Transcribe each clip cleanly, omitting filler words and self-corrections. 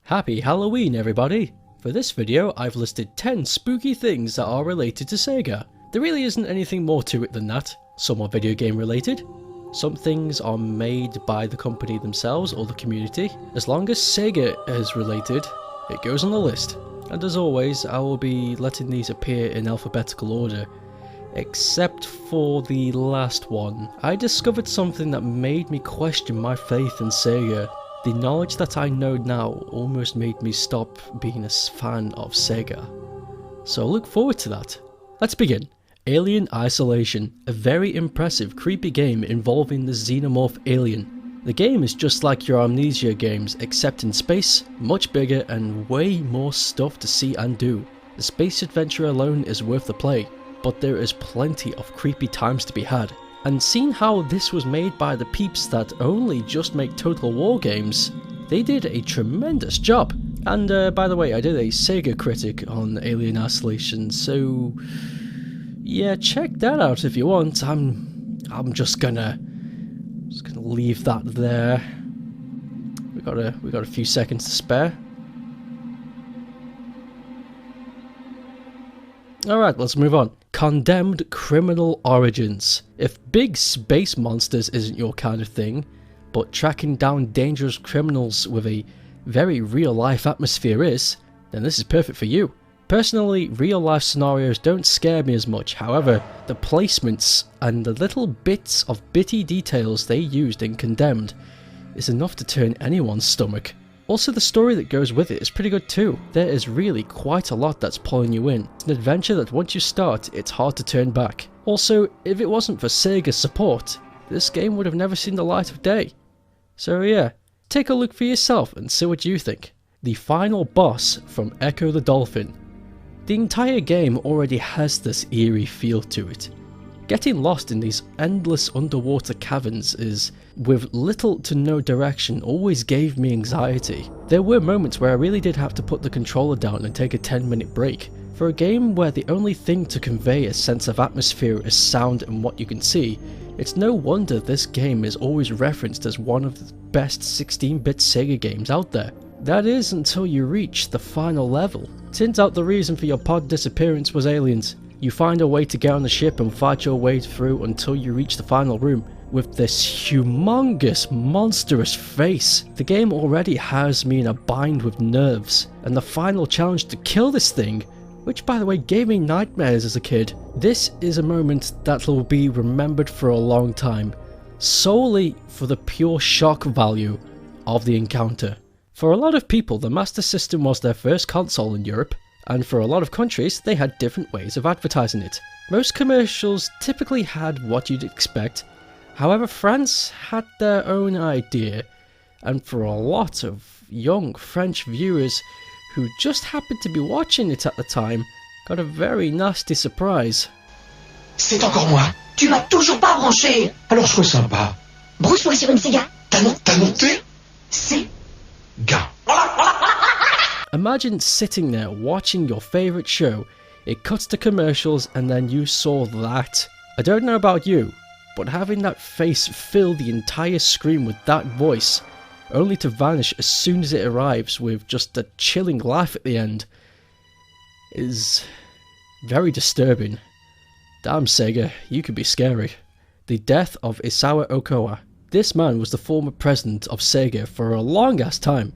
Happy Halloween everybody! For this video I've listed 10 spooky things that are related to Sega. There really isn't anything more to it than that. Some are video game related, some things are made by the company themselves or the community. As long as Sega is related, it goes on the list. And as always, I will be letting these appear in alphabetical order. Except for the last one. I discovered something that made me question my faith in Sega. The knowledge that I know now almost made me stop being a fan of Sega. So look forward to that. Let's begin. Alien Isolation, a very impressive creepy game involving the xenomorph alien. The game is just like your Amnesia games except in space, much bigger and way more stuff to see and do. The space adventure alone is worth the play, but there is plenty of creepy times to be had. And seeing how this was made by the peeps that only just make Total War games, they did a tremendous job. And by the way, I did a Sega Critic on Alien Isolation, so yeah, check that out if you want. I'm just gonna leave that there. We got a few seconds to spare. Alright, let's move on. Condemned Criminal Origins. If big space monsters isn't your kind of thing, but tracking down dangerous criminals with a very real life atmosphere is, then this is perfect for you. Personally, real life scenarios don't scare me as much, however, the placements and the little bits of bitty details they used in Condemned is enough to turn anyone's stomach. Also, the story that goes with it is pretty good too. There is really quite a lot that's pulling you in. It's an adventure that once you start, it's hard to turn back. Also, if it wasn't for Sega's support, this game would have never seen the light of day. So yeah, take a look for yourself and see what you think. The final boss from Ecco the Dolphin. The entire game already has this eerie feel to it. Getting lost in these endless underwater caverns is, with little to no direction, always gave me anxiety. There were moments where I really did have to put the controller down and take a 10-minute break. For a game where the only thing to convey a sense of atmosphere is sound and what you can see, it's no wonder this game is always referenced as one of the best 16-bit Sega games out there. That is until you reach the final level. Turns out the reason for your pod disappearance was aliens. You find a way to get on the ship and fight your way through until you reach the final room. With this humongous, monstrous face, the game already has me in a bind with nerves, and the final challenge to kill this thing, which by the way gave me nightmares as a kid. This is a moment that will be remembered for a long time, solely for the pure shock value of the encounter. For a lot of people, the Master System was their first console in Europe, and for a lot of countries, they had different ways of advertising it. Most commercials typically had what you'd expect, however France had their own idea, and for a lot of young French viewers who just happened to be watching it at the time, got a very nasty surprise. C'est encore moi. Tu m'as toujours pas branché. Alors sois sympa. Branche-moi sur une Sega. T'as noté? Sega. Imagine sitting there watching your favourite show, it cuts to commercials and then you saw that. I don't know about you, but having that face fill the entire screen with that voice, only to vanish as soon as it arrives with just a chilling laugh at the end, is very disturbing. Damn Sega, you could be scary. The death of Isawa Okoa. This man was the former president of Sega for a long ass time.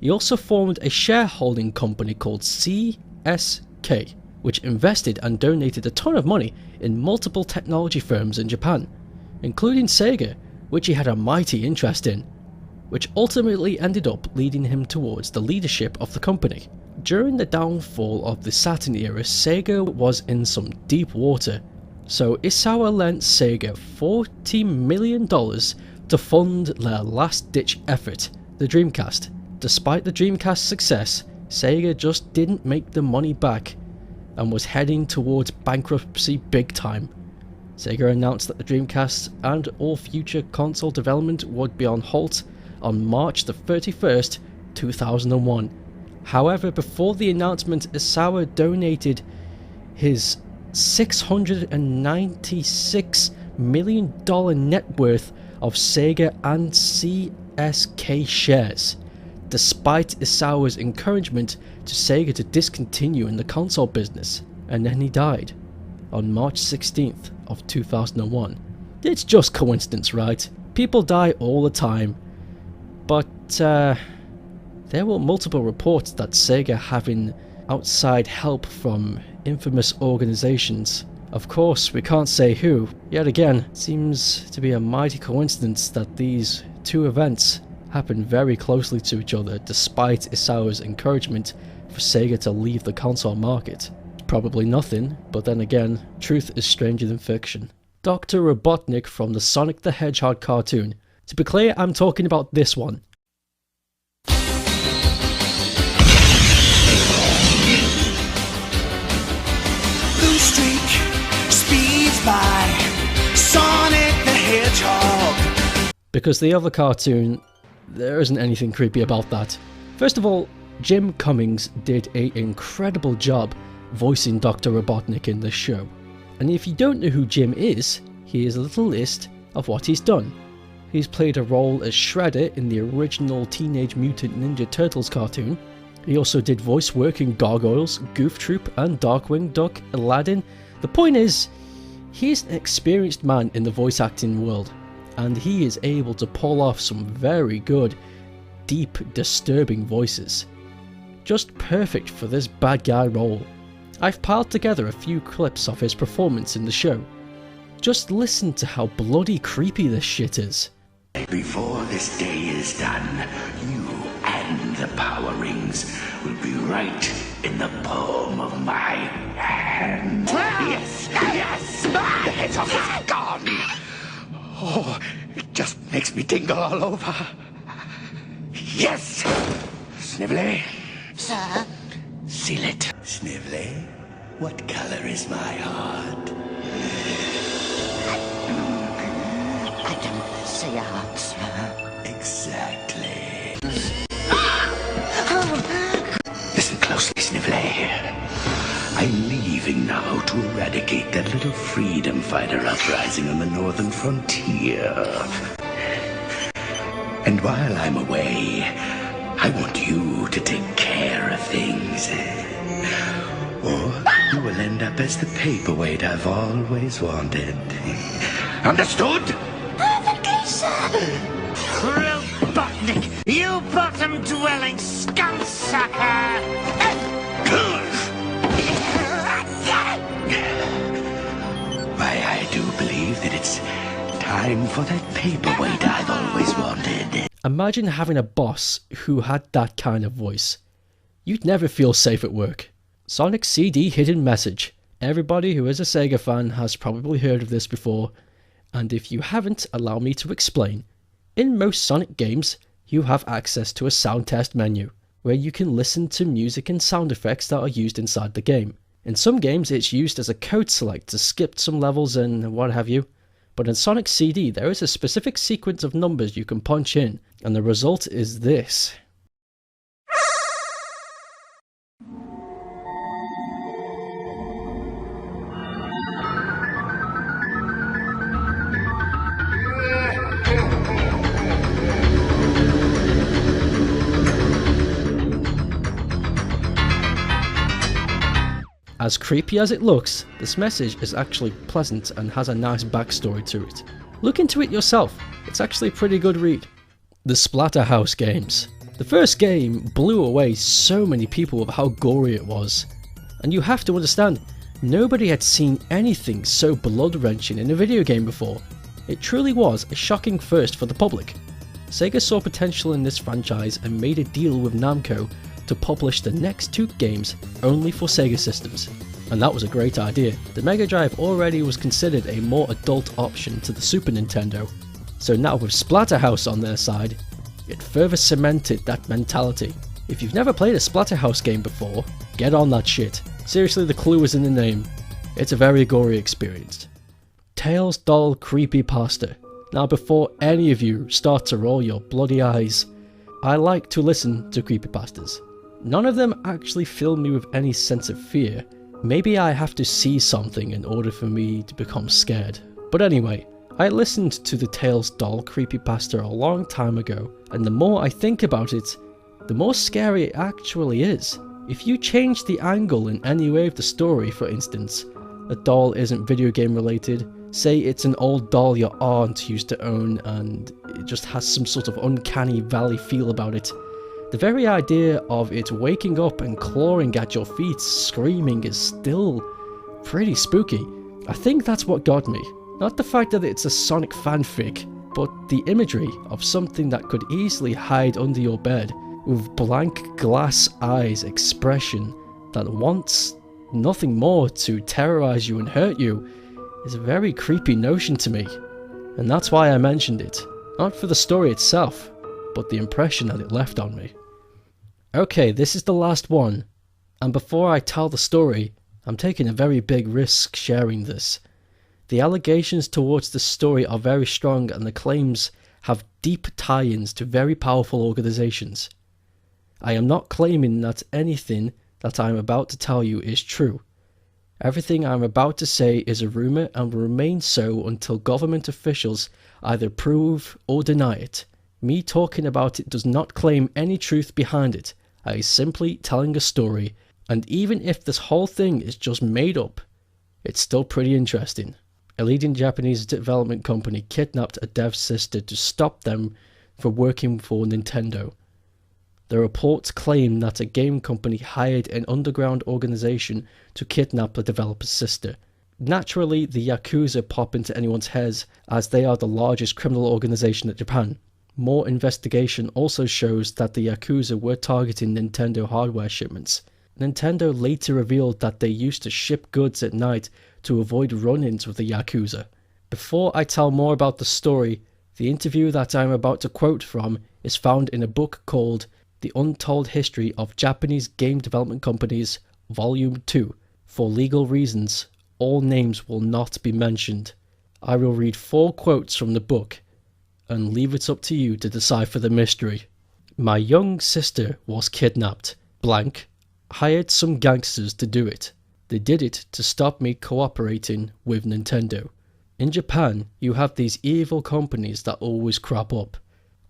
He also formed a shareholding company called CSK, which invested and donated a ton of money in multiple technology firms in Japan, including Sega, which he had a mighty interest in, which ultimately ended up leading him towards the leadership of the company. During the downfall of the Saturn era, Sega was in some deep water, so Isawa lent Sega $40 million to fund their last-ditch effort, the Dreamcast. Despite the Dreamcast's success, Sega just didn't make the money back and was heading towards bankruptcy big time. Sega announced that the Dreamcast and all future console development would be on halt on March the 31st, 2001. However, before the announcement, Isawa donated his $696 million net worth of Sega and CSK shares. despite Isawa's encouragement to Sega to discontinue in the console business, and then he died on March 16th of 2001. It's just coincidence, right? People die all the time, but there were multiple reports that Sega having outside help from infamous organizations. Of course, we can't say who. Yet again, it seems to be a mighty coincidence that these two events happen very closely to each other, despite Isawa's encouragement for Sega to leave the console market. Probably nothing, but then again, truth is stranger than fiction. Dr. Robotnik from the Sonic the Hedgehog cartoon. To be clear, I'm talking about this one. Blue streak speeds by Sonic the Hedgehog. Because the other cartoon, there isn't anything creepy about that. First of all, Jim Cummings did an incredible job voicing Dr. Robotnik in this show. And if you don't know who Jim is, here's a little list of what he's done. He's played a role as Shredder in the original Teenage Mutant Ninja Turtles cartoon. He also did voice work in Gargoyles, Goof Troop, and Darkwing Duck, Aladdin. The point is, he's an experienced man in the voice acting world, and he is able to pull off some very good, deep, disturbing voices. Just perfect for this bad guy role. I've piled together a few clips of his performance in the show. Just listen to how bloody creepy this shit is. Before this day is done, you and the power rings will be right in the palm of my hand. Yes, yes, the hedgehog is gone. Oh, it just makes me tingle all over. Yes, Snively. Sir? Seal it. Snively, what color is my heart? I don't say a heart, sir. Exactly. Listen closely, Snively. I'm leaving now to eradicate that little freedom fighter uprising on the northern frontier. And while I'm away, I want you to take care of things. Or you will end up as the paperweight I've always wanted. Understood? Perfectly, sir. Robotnik, you bottom-dwelling scum-sucker! Why, I do believe that it's time for that paperweight I've always wanted. Imagine having a boss who had that kind of voice. You'd never feel safe at work. Sonic CD hidden message. Everybody who is a Sega fan has probably heard of this before, and if you haven't, allow me to explain. In most Sonic games, you have access to a sound test menu, where you can listen to music and sound effects that are used inside the game. In some games it's used as a code select to skip some levels and what have you, but in Sonic CD there is a specific sequence of numbers you can punch in, and the result is this. As creepy as it looks, this message is actually pleasant and has a nice backstory to it. Look into it yourself, it's actually a pretty good read. The Splatterhouse games. The first game blew away so many people with how gory it was. And you have to understand, nobody had seen anything so blood-wrenching in a video game before. It truly was a shocking first for the public. Sega saw potential in this franchise and made a deal with Namco to publish the next 2 games only for Sega systems. And that was a great idea. The Mega Drive already was considered a more adult option to the Super Nintendo. So now with Splatterhouse on their side, it further cemented that mentality. If you've never played a Splatterhouse game before, get on that shit. Seriously, the clue is in the name. It's a very gory experience. Tails Doll Creepypasta. Now before any of you start to roll your bloody eyes, I like to listen to creepypastas. None of them actually fill me with any sense of fear. Maybe I have to see something in order for me to become scared. But anyway, I listened to the Tails Doll creepypasta a long time ago, and the more I think about it, the more scary it actually is. If you change the angle in any way of the story, for instance, a doll isn't video game related, say it's an old doll your aunt used to own and it just has some sort of uncanny valley feel about it, the very idea of it waking up and clawing at your feet screaming is still pretty spooky. I think that's what got me. Not the fact that it's a Sonic fanfic, but the imagery of something that could easily hide under your bed with blank glass eyes expression that wants nothing more to terrorize you and hurt you is a very creepy notion to me. And that's why I mentioned it. Not for the story itself, but the impression that it left on me. Okay, this is the last one. And before I tell the story, I'm taking a very big risk sharing this. The allegations towards the story are very strong and the claims have deep tie-ins to very powerful organizations. I am not claiming that anything that I am about to tell you is true. Everything I am about to say is a rumor and will remain so until government officials either prove or deny it. Me talking about it does not claim any truth behind it. I am simply telling a story, and even if this whole thing is just made up, it's still pretty interesting. A leading Japanese development company kidnapped a dev's sister to stop them from working for Nintendo. The reports claim that a game company hired an underground organization to kidnap the developer's sister. Naturally, the Yakuza pop into anyone's heads as they are the largest criminal organization in Japan. More investigation also shows that the Yakuza were targeting Nintendo hardware shipments. Nintendo later revealed that they used to ship goods at night to avoid run-ins with the Yakuza. Before I tell more about the story, the interview that I am about to quote from is found in a book called The Untold History of Japanese Game Development Companies, Volume 2. For legal reasons, all names will not be mentioned. I will read 4 quotes from the book and leave it up to you to decipher the mystery. My young sister was kidnapped. Blank hired some gangsters to do it. They did it to stop me cooperating with Nintendo. In Japan, you have these evil companies that always crop up.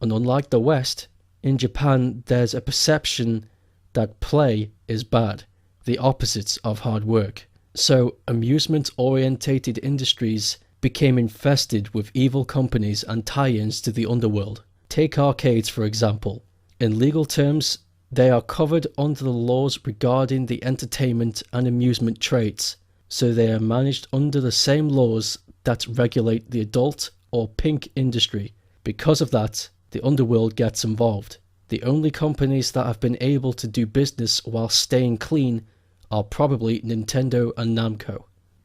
And unlike the West, in Japan there's a perception that play is bad, the opposites of hard work. So amusement-orientated industries became infested with evil companies and tie-ins to the underworld. Take arcades for example. In legal terms, they are covered under the laws regarding the entertainment and amusement trades, so they are managed under the same laws that regulate the adult or pink industry. Because of that, the underworld gets involved. The only companies that have been able to do business while staying clean are probably Nintendo and Namco.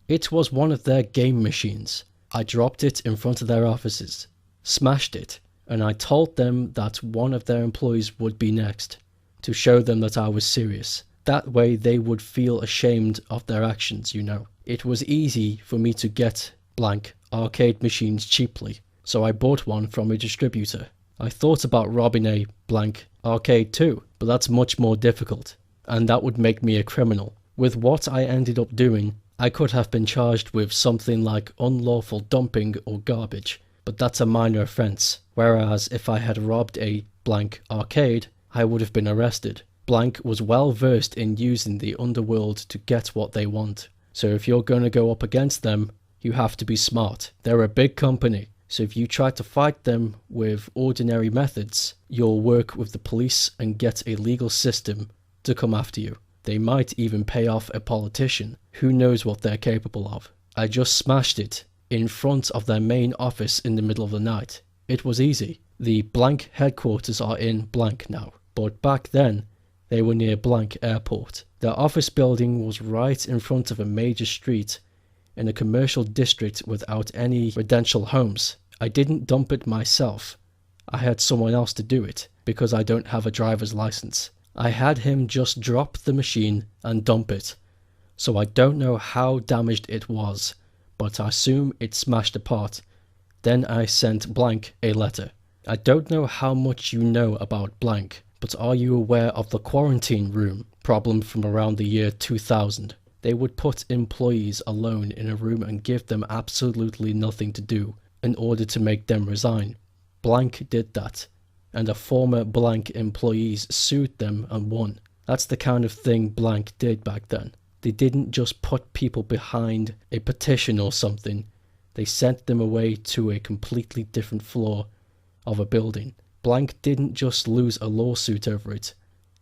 It was one of their game machines. I dropped it in front of their offices, smashed it, and I told them that one of their employees would be next, to show them that I was serious. That way they would feel ashamed of their actions, you know. It was easy for me to get blank arcade machines cheaply, so I bought one from a distributor. I thought about robbing a blank arcade too, but that's much more difficult, and that would make me a criminal. With what I ended up doing, I could have been charged with something like unlawful dumping or garbage, but that's a minor offence, whereas if I had robbed a blank arcade, I would have been arrested. Blank was well versed in using the underworld to get what they want, so if you're going to go up against them, you have to be smart. They're a big company, so if you try to fight them with ordinary methods, you'll work with the police and get a legal system to come after you. They might even pay off a politician. Who knows what they're capable of. I just smashed it in front of their main office in the middle of the night. It was easy. The blank headquarters are in blank now, but back then they were near blank airport. Their office building was right in front of a major street in a commercial district without any residential homes. I didn't dump it myself. I had someone else to do it because I don't have a driver's license. I had him just drop the machine and dump it. So I don't know how damaged it was, but I assume it smashed apart. Then I sent blank a letter. I don't know how much you know about blank, but are you aware of the quarantine room problem from around the year 2000? They would put employees alone in a room and give them absolutely nothing to do in order to make them resign. Blank did that. and a former blank employees sued them and won. That's the kind of thing blank did back then. They didn't just put people behind a petition or something. They sent them away to a completely different floor of a building. Blank didn't just lose a lawsuit over it.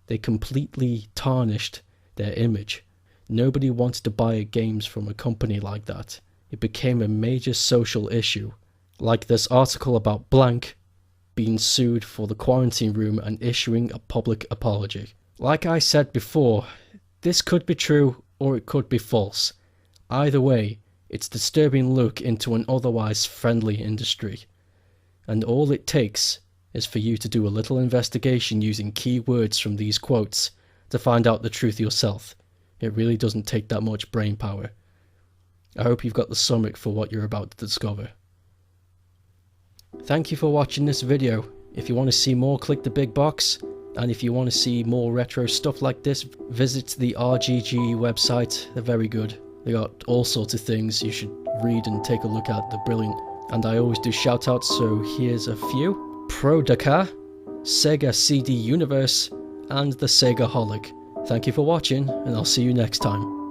They completely tarnished their image. Nobody wanted to buy games from a company like that. It became a major social issue. Like this article about blank being sued for the quarantine room and issuing a public apology. Like I said before, this could be true or it could be false. Either way, it's a disturbing look into an otherwise friendly industry. And all it takes is for you to do a little investigation using keywords from these quotes to find out the truth yourself. It really doesn't take that much brain power. I hope you've got the stomach for what you're about to discover. Thank you for watching this video. If you want to see more, click the big box. And if you want to see more retro stuff like this, visit the RGG website. They're very good. They got all sorts of things you should read and take a look at. They're brilliant. And I always do shout outs, so here's a few. Prodaka, Sega CD Universe, and the Sega Holic. Thank you for watching, and I'll see you next time.